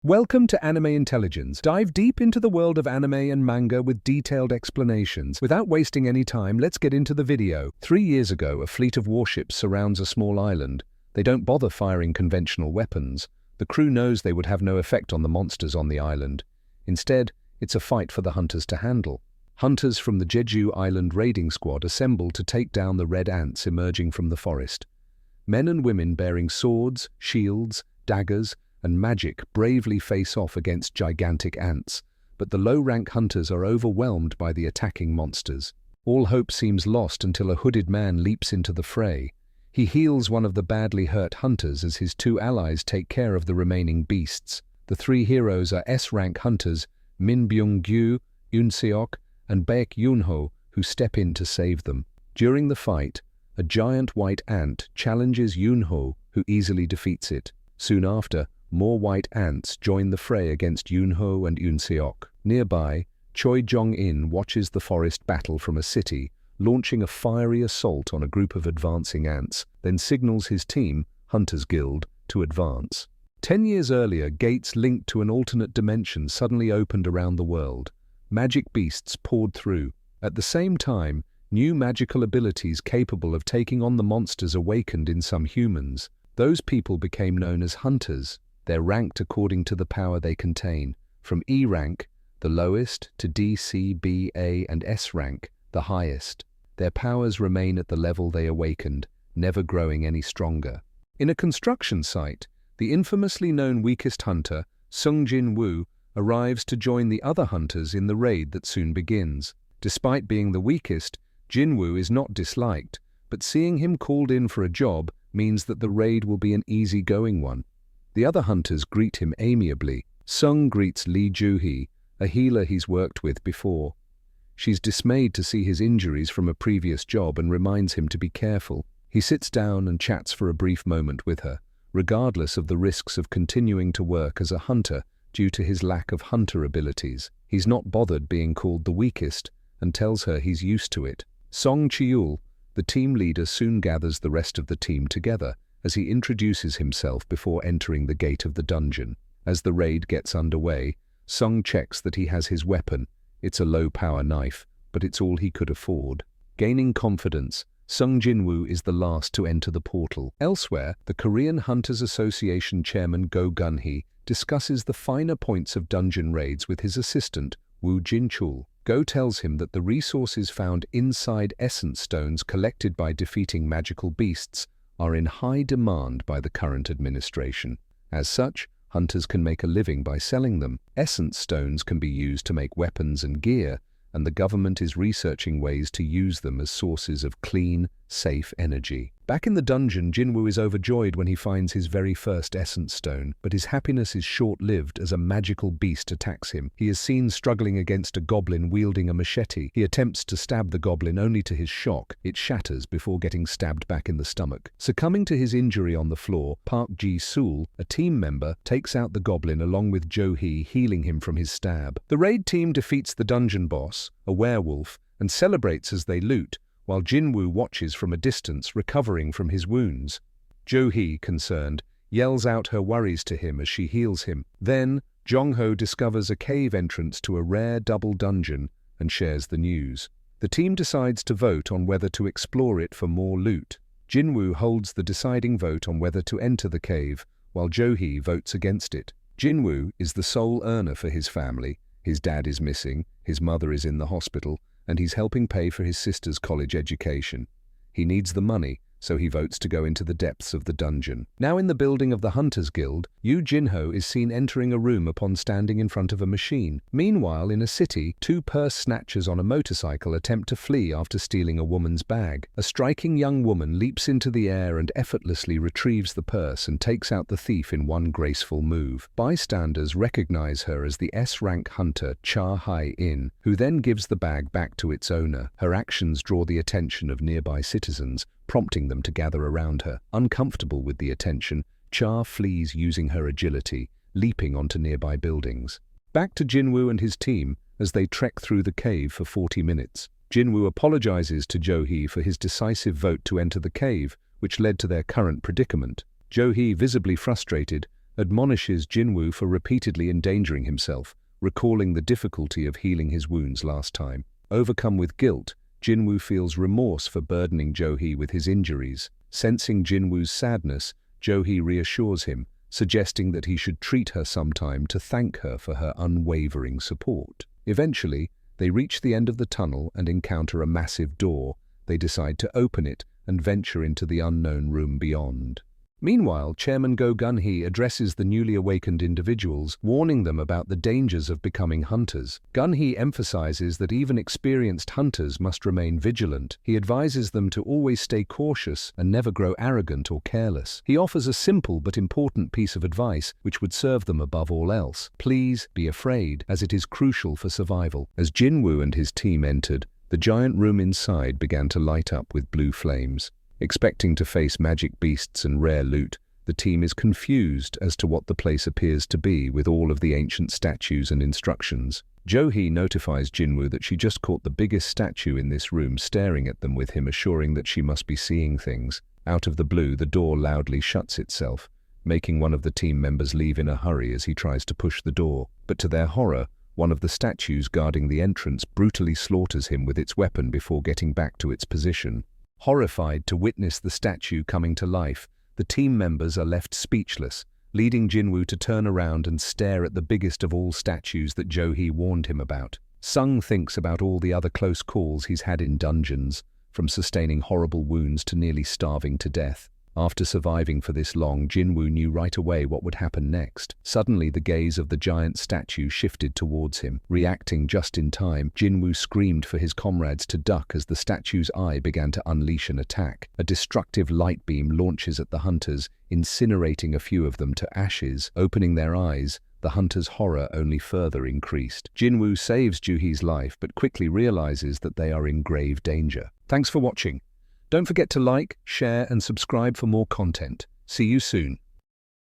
Welcome to Anime Intelligenz. Dive deep into the world of anime and manga with detailed explanations. Without wasting any time, let's get into the video. 3 years ago, a fleet of warships surrounds a small island. They don't bother firing conventional weapons. The crew knows they would have no effect on the monsters on the island. Instead, it's a fight for the hunters to handle. Hunters from the Jeju Island raiding squad assemble to take down the red ants emerging from the forest. Men and women bearing swords, shields, daggers, and magic bravely face off against gigantic ants, but the low-rank hunters are overwhelmed by the attacking monsters. All hope seems lost until a hooded man leaps into the fray. He heals one of the badly hurt hunters as his 2 allies take care of the remaining beasts. The 3 heroes are S-rank hunters Min Byung-gyu, Yoon Seok, and Baek Yoon-ho, who step in to save them. During the fight, a giant white ant challenges Yoon-ho, who easily defeats it. Soon after, more white ants join the fray against Yoon-ho and Yoon Seok. Nearby, Choi Jong-in watches the forest battle from a city, launching a fiery assault on a group of advancing ants, then signals his team, Hunters Guild, to advance. 10 years earlier, gates linked to an alternate dimension suddenly opened around the world. Magic beasts poured through. At the same time, new magical abilities capable of taking on the monsters awakened in some humans. Those people became known as hunters. They're ranked according to the power they contain, from E rank, the lowest, to D, C, B, A, and S rank, the highest. Their powers remain at the level they awakened, never growing any stronger. In a construction site, the infamously known weakest hunter, Sung Jin-Woo, arrives to join the other hunters in the raid that soon begins. Despite being the weakest, Jin-Woo is not disliked, but seeing him called in for a job means that the raid will be an easy-going one. The other hunters greet him amiably. Sung greets Lee Joo-hee, a healer he's worked with before. She's dismayed to see his injuries from a previous job and reminds him to be careful. He sits down and chats for a brief moment with her, regardless of the risks of continuing to work as a hunter due to his lack of hunter abilities. He's not bothered being called the weakest and tells her he's used to it. Song Cheol, the team leader, soon gathers the rest of the team together as he introduces himself before entering the gate of the dungeon. As the raid gets underway, Sung checks that he has his weapon. It's a low-power knife, but it's all he could afford. Gaining confidence, Sung Jin-Woo is the last to enter the portal. Elsewhere, the Korean Hunters Association chairman Go Gun-hee discusses the finer points of dungeon raids with his assistant, Woo Jin-chul. Go tells him that the resources found inside essence stones collected by defeating magical beasts are in high demand by the current administration. As such, hunters can make a living by selling them. Essence stones can be used to make weapons and gear, and the government is researching ways to use them as sources of clean, safe energy. Back in the dungeon, Jin-Woo is overjoyed when he finds his very first essence stone, but his happiness is short-lived as a magical beast attacks him. He is seen struggling against a goblin wielding a machete. He attempts to stab the goblin, only to his shock, it shatters before getting stabbed back in the stomach. Succumbing to his injury on the floor, Park Ji-sul, a team member, takes out the goblin along with Jo-hee, healing him from his stab. The raid team defeats the dungeon boss, a werewolf, and celebrates as they loot, while Jin-Woo watches from a distance, recovering from his wounds. Jo-hee, concerned, yells out her worries to him as she heals him. Then, Jong-ho discovers a cave entrance to a rare double dungeon and shares the news. The team decides to vote on whether to explore it for more loot. Jin-Woo holds the deciding vote on whether to enter the cave, while Jo-hee votes against it. Jin-Woo is the sole earner for his family. His dad is missing, his mother is in the hospital, and he's helping pay for his sister's college education. He needs the money, so he votes to go into the depths of the dungeon. Now in the building of the Hunters Guild, Yoo Jin-ho is seen entering a room upon standing in front of a machine. Meanwhile, in a city, 2 purse snatchers on a motorcycle attempt to flee after stealing a woman's bag. A striking young woman leaps into the air and effortlessly retrieves the purse and takes out the thief in one graceful move. Bystanders recognize her as the S-rank hunter Cha Hai-in, who then gives the bag back to its owner. Her actions draw the attention of nearby citizens, prompting them to gather around her. Uncomfortable with the attention, Cha flees using her agility, leaping onto nearby buildings. Back to Jin-Woo and his team as they trek through the cave for 40 minutes. Jin-Woo apologizes to Jo-hee for his decisive vote to enter the cave, which led to their current predicament. Jo-hee, visibly frustrated, admonishes Jin-Woo for repeatedly endangering himself, recalling the difficulty of healing his wounds last time. Overcome with guilt, Jin-Woo feels remorse for burdening Jo-hee with his injuries. Sensing Jin-Woo's sadness, Jo-hee reassures him, suggesting that he should treat her sometime to thank her for her unwavering support. Eventually, they reach the end of the tunnel and encounter a massive door. They decide to open it and venture into the unknown room beyond. Meanwhile, Chairman Go Gun-hee addresses the newly awakened individuals, warning them about the dangers of becoming hunters. Gun-hee emphasizes that even experienced hunters must remain vigilant. He advises them to always stay cautious and never grow arrogant or careless. He offers a simple but important piece of advice which would serve them above all else. Please be afraid, as it is crucial for survival. As Jin-Woo and his team entered, the giant room inside began to light up with blue flames. Expecting to face magic beasts and rare loot, the team is confused as to what the place appears to be with all of the ancient statues and instructions. Jo-hee notifies Jin-Woo that she just caught the biggest statue in this room staring at them, with him assuring that she must be seeing things. Out of the blue, the door loudly shuts itself, making one of the team members leave in a hurry as he tries to push the door. But to their horror, one of the statues guarding the entrance brutally slaughters him with its weapon before getting back to its position. Horrified to witness the statue coming to life, the team members are left speechless, leading Jin-Woo to turn around and stare at the biggest of all statues that Jo-hee warned him about. Sung thinks about all the other close calls he's had in dungeons, from sustaining horrible wounds to nearly starving to death. After surviving for this long, Jin-Woo knew right away what would happen next. Suddenly, the gaze of the giant statue shifted towards him. Reacting just in time, Jin-Woo screamed for his comrades to duck as the statue's eye began to unleash an attack. A destructive light beam launches at the hunters, incinerating a few of them to ashes. Opening their eyes, the hunters' horror only further increased. Jin-Woo saves Jo-hee's life, but quickly realizes that they are in grave danger. Thanks for watching. Don't forget to like, share, and subscribe for more content. See you soon.